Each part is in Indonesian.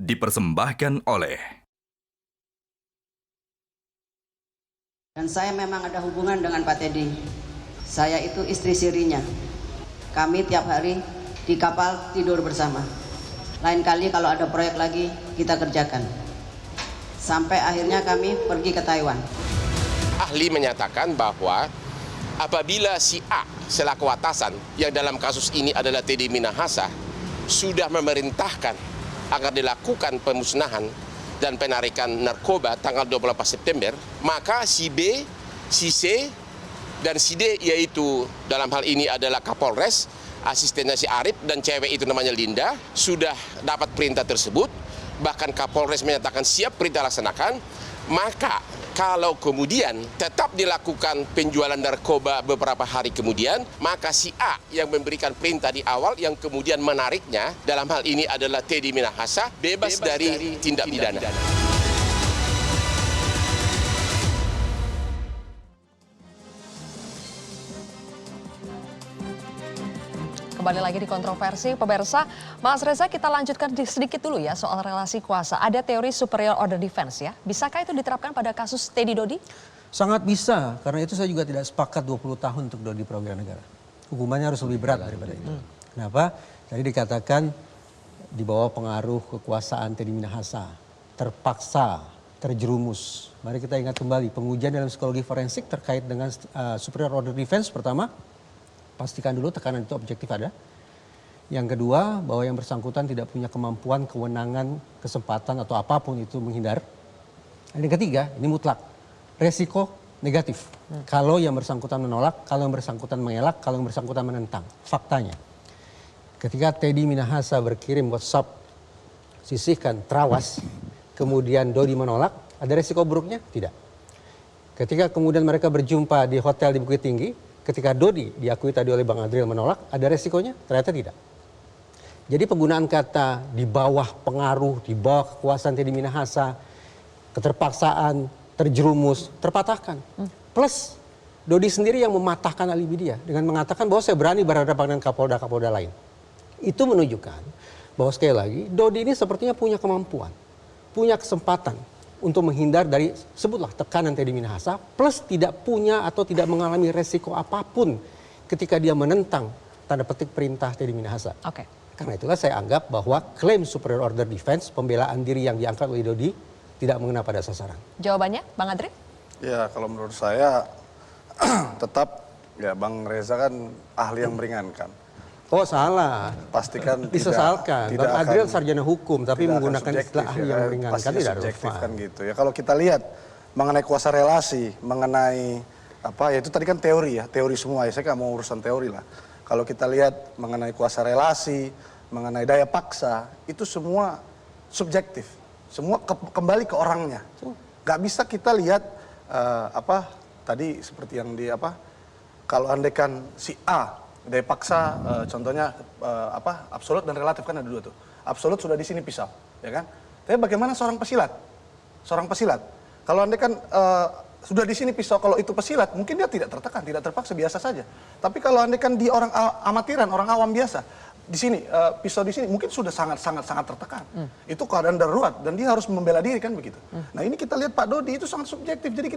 dipersembahkan oleh... Dan saya memang ada hubungan dengan Pak Teddy. Saya itu istri sirinya. Kami tiap hari di kapal tidur bersama. Lain kali kalau ada proyek lagi kita kerjakan. Sampai akhirnya kami pergi ke Taiwan. Ahli menyatakan bahwa apabila si A selaku atasan yang dalam kasus ini adalah Teddy Minahasa sudah memerintahkan agar dilakukan pemusnahan dan penarikan narkoba tanggal 24 September, maka si B, si C, dan si D, yaitu dalam hal ini adalah Kapolres, asistennya si Arif, dan cewek itu namanya Linda, sudah dapat perintah tersebut, bahkan Kapolres menyatakan siap perintah laksanakan, maka kalau kemudian tetap dilakukan penjualan narkoba beberapa hari kemudian, maka si A yang memberikan perintah di awal yang kemudian menariknya, dalam hal ini adalah Teddy Minahasa, bebas dari tindak pidana. Kembali lagi di kontroversi, pemirsa. Mas Reza, kita lanjutkan sedikit dulu ya soal relasi kuasa. Ada teori superior order defense ya. Bisakah itu diterapkan pada kasus Teddy Dodi? Sangat bisa, karena itu saya juga tidak sepakat 20 tahun untuk Dodi Prawira Negara. Hukumannya harus lebih berat daripada itu. Kenapa? Tadi dikatakan di bawah pengaruh kekuasaan Teddy Minahasa, terpaksa, terjerumus. Mari kita ingat kembali pengujian dalam psikologi forensik terkait dengan superior order defense. Pertama, pastikan dulu tekanan itu objektif ada. Yang kedua, bahwa yang bersangkutan tidak punya kemampuan, kewenangan, kesempatan atau apapun itu menghindar. Dan yang ketiga, ini mutlak, resiko negatif. Kalau yang bersangkutan menolak, kalau yang bersangkutan mengelak, kalau yang bersangkutan menentang. Faktanya, ketika Teddy Minahasa berkirim WhatsApp, sisihkan, terawas, kemudian Dodi menolak, ada resiko buruknya? Tidak. Ketika kemudian mereka berjumpa di hotel di Bukit Tinggi, ketika Dodi diakui tadi oleh Bang Adriel menolak, ada resikonya? Ternyata tidak. Jadi penggunaan kata di bawah pengaruh, di bawah kekuasaan Teddy Minahasa, keterpaksaan, terjerumus, terpatahkan. Plus Dodi sendiri yang mematahkan alibi dia dengan mengatakan bahwa saya berani berhadapan dengan Kapolda-Kapolda lain. Itu menunjukkan bahwa sekali lagi Dodi ini sepertinya punya kemampuan, punya kesempatan untuk menghindar dari, sebutlah, tekanan Teddy Minahasa, plus tidak punya atau tidak mengalami resiko apapun ketika dia menentang, tanda petik, perintah Teddy Minahasa. Oke. Karena itulah saya anggap bahwa klaim superior order defense, pembelaan diri yang diangkat oleh Dodi, tidak mengena pada sasaran. Jawabannya, Bang Adri? Ya, kalau menurut saya tetap, ya Bang Reza kan ahli yang meringankan. Oh salah, Pastikan disesalkan. tidak Bang Adriel sarjana hukum, tapi tidak akan menggunakan istilah ahli yang meringankan pastinya tidak subjektif relevan. kan gitu ya. Kalau kita lihat mengenai kuasa relasi, mengenai apa ya, itu tadi kan teori ya, teori semua ya, saya nggak mau urusan teori lah. Kalau kita lihat mengenai kuasa relasi, mengenai daya paksa, itu semua subjektif, semua kembali ke orangnya. Nggak bisa kita lihat apa tadi seperti yang di apa, kalau andaikan si A daya paksa, contohnya apa, absolut dan relatif kan ada dua tuh. Absolut sudah di sini pisau, ya kan? Tapi bagaimana seorang pesilat? Seorang pesilat, kalau andai kan sudah di sini pisau, kalau itu pesilat, mungkin dia tidak tertekan, tidak terpaksa, biasa saja. Tapi kalau andai kan di orang amatiran, orang awam biasa, di sini pisau di sini mungkin sudah sangat tertekan. Itu keadaan darurat dan dia harus membela diri kan begitu. Nah ini kita lihat Pak Dodi itu sangat subjektif, jadi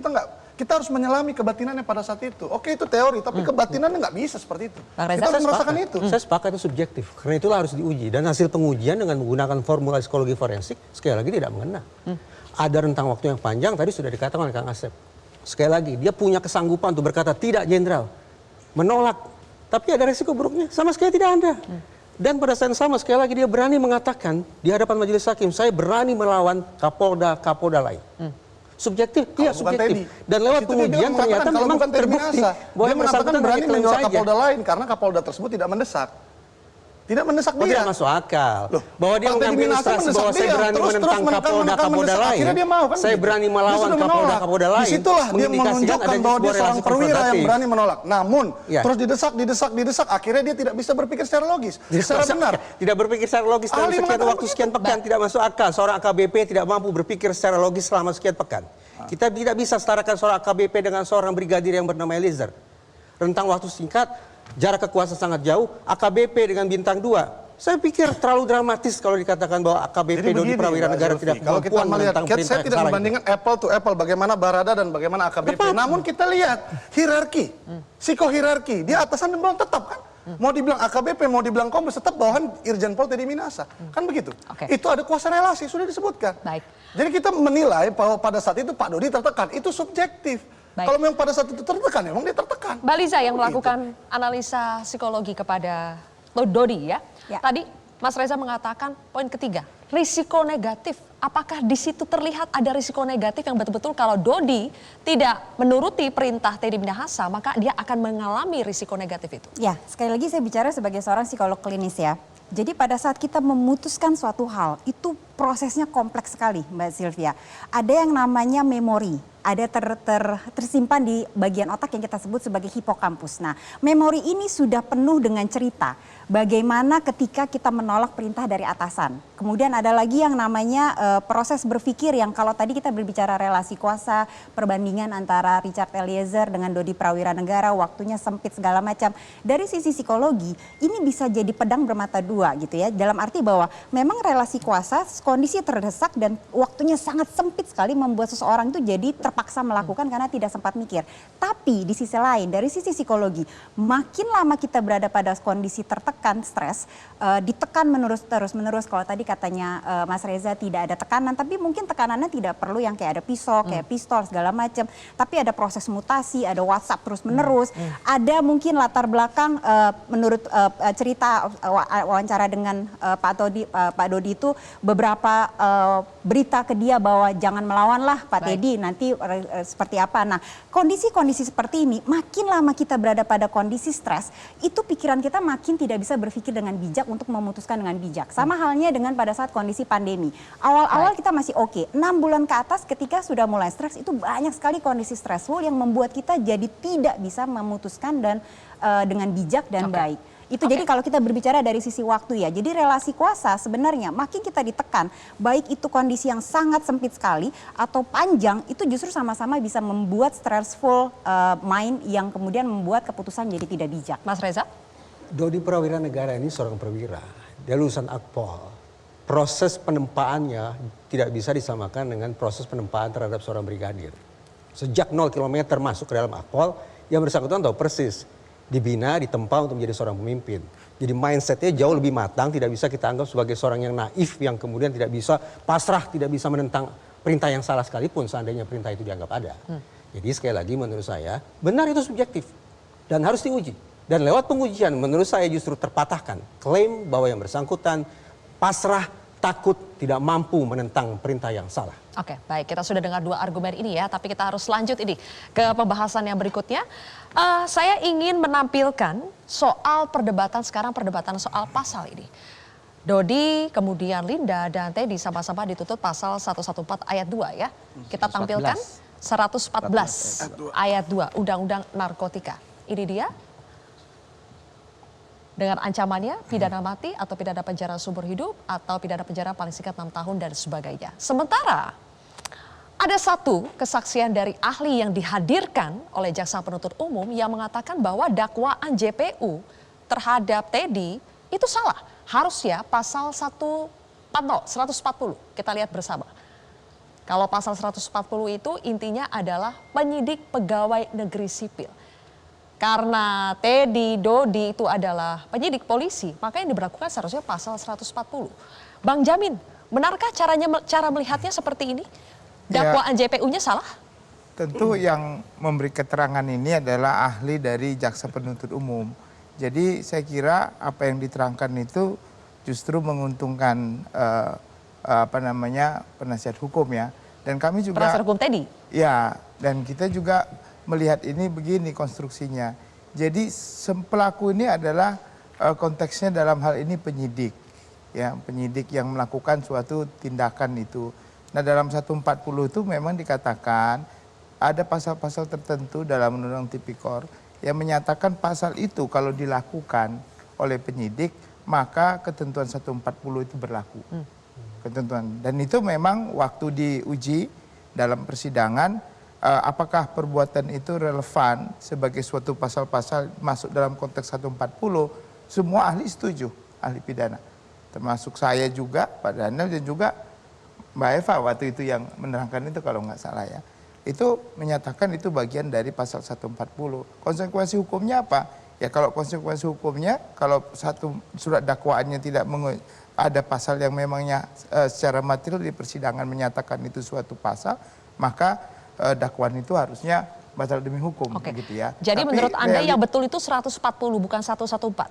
kita harus menyelami kebatinannya pada saat itu. Oke itu teori, tapi kebatinannya nggak bisa seperti itu. Kita harus merasakan itu. Saya sepakat itu subjektif, karena itulah harus diuji. Dan hasil pengujian dengan menggunakan formula psikologi forensik sekali lagi tidak mengena. Ada rentang waktu yang panjang, tadi sudah dikatakan oleh Kang Asep. Sekali lagi dia punya kesanggupan untuk berkata tidak jenderal, menolak, tapi ada resiko buruknya sama sekali tidak ada. Dan pada saat yang sama sekali lagi dia berani mengatakan di hadapan majelis hakim, saya berani melawan Kapolda lain. Subjektif, iya subjektif. Dan lewat pengujian ternyata memang terbukti bahwa dia mengatakan berani menolak Kapolda lain karena Kapolda tersebut tidak mendesak. Tidak mendesak dia. Tidak masuk akal. Loh, bahwa dia mengambil ilustrasi bahwa saya berani menentang Kapolda lain. Akhirnya dia mau kan. Saya berani melawan Kapolda lain. Disitulah dia menunjukkan bahwa dia seorang perwira yang berani menolak. Namun terus didesak, akhirnya dia tidak bisa berpikir secara logis. Secara benar. Tidak berpikir secara logis dalam sekian waktu sekian pekan, tidak masuk akal. Seorang AKBP tidak mampu berpikir secara logis selama sekian pekan. Kita tidak bisa setarakan seorang AKBP dengan seorang brigadir yang bernama Eliezer. Rentang waktu singkat, jarak kekuasaan sangat jauh, AKBP dengan bintang 2 Saya pikir terlalu dramatis kalau dikatakan bahwa AKBP Dodi Prawira Negara tidak kalau kita kemampuan melihat, menentang perintah saya yang tidak salah. membandingkan apple to apple bagaimana Barada dan bagaimana AKBP. Namun kita lihat hierarki, psikohierarki, dia atasan dan bawah tetap kan. Mau dibilang AKBP, mau dibilang Kombes, tetap bawahan Irjen Pol Teddy Minahasa. Kan begitu. Oke. Itu ada kuasa relasi, sudah disebutkan. Baik. Jadi kita menilai bahwa pada saat itu Pak Dodi tertekan, itu subjektif. Baik. Kalau memang pada saat itu tertekan, memang dia tertekan. Mbak Liza yang Begitu. melakukan analisa psikologi kepada Dodi ya. Ya. Tadi Mas Reza mengatakan poin ketiga, risiko negatif. Apakah di situ terlihat ada risiko negatif yang betul-betul kalau Dodi tidak menuruti perintah Teddy Minahasa, maka dia akan mengalami risiko negatif itu? Ya, sekali lagi saya bicara sebagai seorang psikolog klinis ya. Jadi pada saat kita memutuskan suatu hal, itu prosesnya kompleks sekali Mbak Sylvia. Ada yang namanya memori, ada tersimpan di bagian otak yang kita sebut sebagai hipokampus. Nah, memori ini sudah penuh dengan cerita. Bagaimana ketika kita menolak perintah dari atasan. Kemudian ada lagi yang namanya proses berpikir yang kalau tadi kita berbicara relasi kuasa, perbandingan antara Richard Eliezer dengan Dodi Prawira Negara, waktunya sempit segala macam. Dari sisi psikologi, ini bisa jadi pedang bermata dua gitu ya. Dalam arti bahwa memang relasi kuasa, kondisi terdesak dan waktunya sangat sempit sekali membuat seseorang itu jadi terpaksa melakukan karena tidak sempat mikir. Tapi di sisi lain, dari sisi psikologi, makin lama kita berada pada kondisi tertekan, stres, ditekan terus-menerus. Kalau tadi katanya Mas Reza tidak ada tekanan, tapi mungkin tekanannya tidak perlu yang kayak ada pisau, kayak pistol segala macam. Tapi ada proses mutasi, ada WhatsApp terus-menerus, ada mungkin latar belakang menurut cerita wawancara dengan Pak Dodi itu beberapa berita ke dia bahwa jangan melawanlah Pak Teddy, nanti seperti apa. Nah, kondisi-kondisi seperti ini, makin lama kita berada pada kondisi stres, itu pikiran kita makin tidak bisa berpikir dengan bijak untuk memutuskan dengan bijak. Sama halnya dengan pada saat kondisi pandemi. Awal-awal kita masih oke. 6 bulan ke atas ketika sudah mulai stres, itu banyak sekali kondisi stressful yang membuat kita jadi tidak bisa memutuskan dan dengan bijak dan baik. Itu jadi kalau kita berbicara dari sisi waktu ya. Jadi relasi kuasa sebenarnya makin kita ditekan, baik itu kondisi yang sangat sempit sekali atau panjang, itu justru sama-sama bisa membuat stressful mind yang kemudian membuat keputusan jadi tidak bijak. Mas Reza? Dodi Prawira Negara ini seorang perwira, dia lulusan Akpol. Proses penempaannya tidak bisa disamakan dengan proses penempaan terhadap seorang brigadir. Sejak 0 km masuk ke dalam Akpol, yang bersangkutan tahu persis. Dibina, ditempa untuk menjadi seorang pemimpin. Jadi mindsetnya jauh lebih matang, tidak bisa kita anggap sebagai seorang yang naif, yang kemudian tidak bisa pasrah, tidak bisa menentang perintah yang salah sekalipun seandainya perintah itu dianggap ada. Jadi sekali lagi menurut saya, benar itu subjektif dan harus diuji. Dan lewat pengujian menurut saya justru terpatahkan klaim bahwa yang bersangkutan pasrah, takut, tidak mampu menentang perintah yang salah. Oke, baik. Kita sudah dengar dua argumen ini ya, tapi kita harus lanjut ini ke pembahasan yang berikutnya. Saya ingin menampilkan soal perdebatan sekarang, perdebatan soal pasal ini. Dodi, kemudian Linda dan Teddy sama-sama dituntut pasal 114 ayat 2 ya. Kita tampilkan 114 ayat 2 Undang-Undang Narkotika. Ini dia. Dengan ancamannya pidana mati atau pidana penjara seumur hidup atau pidana penjara paling singkat 6 tahun dan sebagainya. Sementara ada satu kesaksian dari ahli yang dihadirkan oleh jaksa penuntut umum yang mengatakan bahwa dakwaan JPU terhadap Teddy itu salah. Harusnya pasal 140. Kita lihat bersama. Kalau pasal 140 itu intinya adalah penyidik pegawai negeri sipil. Karena Teddy, Dodi itu adalah penyidik polisi, maka yang diberlakukan seharusnya pasal 140. Bang Jamin, benarkah cara melihatnya seperti ini? Dakwaan JPU-nya salah? Tentu yang memberi keterangan ini adalah ahli dari jaksa penuntut umum. Jadi saya kira apa yang diterangkan itu justru menguntungkan penasihat hukum ya. Dan kami juga Penasihat hukum Teddy? Ya, dan kita juga melihat ini begini konstruksinya. Jadi pelaku ini adalah konteksnya dalam hal ini penyidik. Ya, penyidik yang melakukan suatu tindakan itu. Nah, dalam 140 itu memang dikatakan ada pasal-pasal tertentu dalam Undang-Undang Tipikor yang menyatakan pasal itu kalau dilakukan oleh penyidik, maka ketentuan 140 itu berlaku. Ketentuan. Dan itu memang waktu diuji dalam persidangan, apakah perbuatan itu relevan sebagai suatu pasal-pasal masuk dalam konteks 140, semua ahli setuju. ahli pidana. Termasuk saya juga, Pak Daniel dan juga Mbak Eva waktu itu yang menerangkan itu kalau nggak salah ya. Itu menyatakan itu bagian dari pasal 140. Konsekuensi hukumnya apa? Ya kalau konsekuensi hukumnya, kalau satu surat dakwaannya tidak ada pasal yang memangnya secara material di persidangan menyatakan itu suatu pasal, maka dakwaan itu harusnya batal demi hukum. Oke. Gitu ya. Jadi Tapi menurut Anda yang betul itu 140 bukan 114?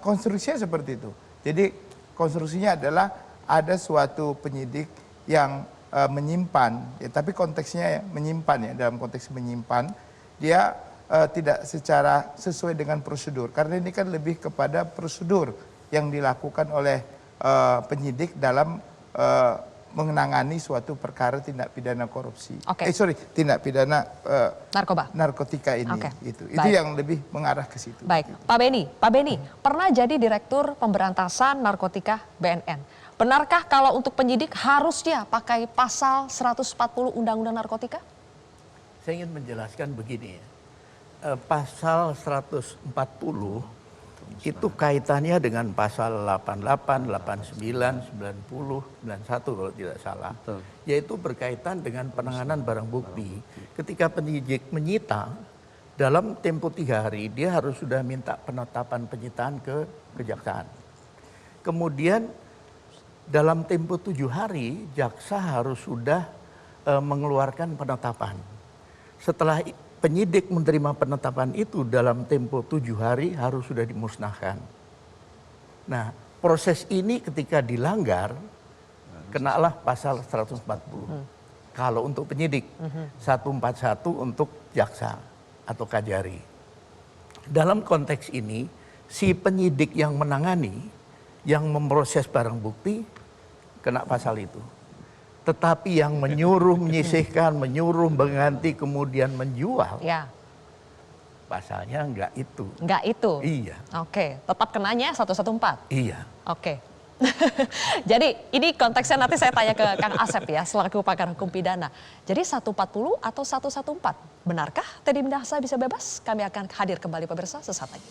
Konstruksinya seperti itu. Jadi konstruksinya adalah ada suatu penyidik yang menyimpan, ya, tapi konteksnya ya, menyimpan ya, dalam konteks menyimpan, dia tidak secara sesuai dengan prosedur. Karena ini kan lebih kepada prosedur yang dilakukan oleh penyidik dalam menangani suatu perkara tindak pidana korupsi. Oke. Tindak pidana narkotika ini. Oke. Itu Baik. yang lebih mengarah ke situ. Baik, Pak Beni pernah jadi Direktur Pemberantasan Narkotika BNN. Benarkah kalau untuk penyidik harusnya pakai pasal 140 Undang-Undang Narkotika? Saya ingin menjelaskan begini ya. Pasal 140 itu kaitannya dengan pasal 88, 89, 90, 91 kalau tidak salah. Yaitu berkaitan dengan penanganan barang bukti. Ketika penyidik menyita, dalam tempo 3 hari dia harus sudah minta penetapan penyitaan ke kejaksaan. Kemudian dalam tempo 7 hari jaksa harus sudah mengeluarkan penetapan. Setelah penyidik menerima penetapan itu dalam tempo 7 hari harus sudah dimusnahkan. Nah, proses ini ketika dilanggar kenalah pasal 140. Kalau untuk penyidik, 141 untuk jaksa atau kajari. Dalam konteks ini, si penyidik yang menangani, yang memproses barang bukti, kena pasal itu. Tetapi yang menyuruh menyisihkan, menyuruh mengganti, kemudian menjual, Ya. pasalnya enggak itu. Enggak itu? Iya. Oke, tetap kenanya 114? Iya. Oke. Jadi ini konteksnya nanti saya tanya ke Kang Asep ya, selaku pakar hukum pidana. Jadi 140 atau 114? Benarkah Teddy Minahasa bisa bebas? Kami akan hadir kembali pemirsa sesaat lagi.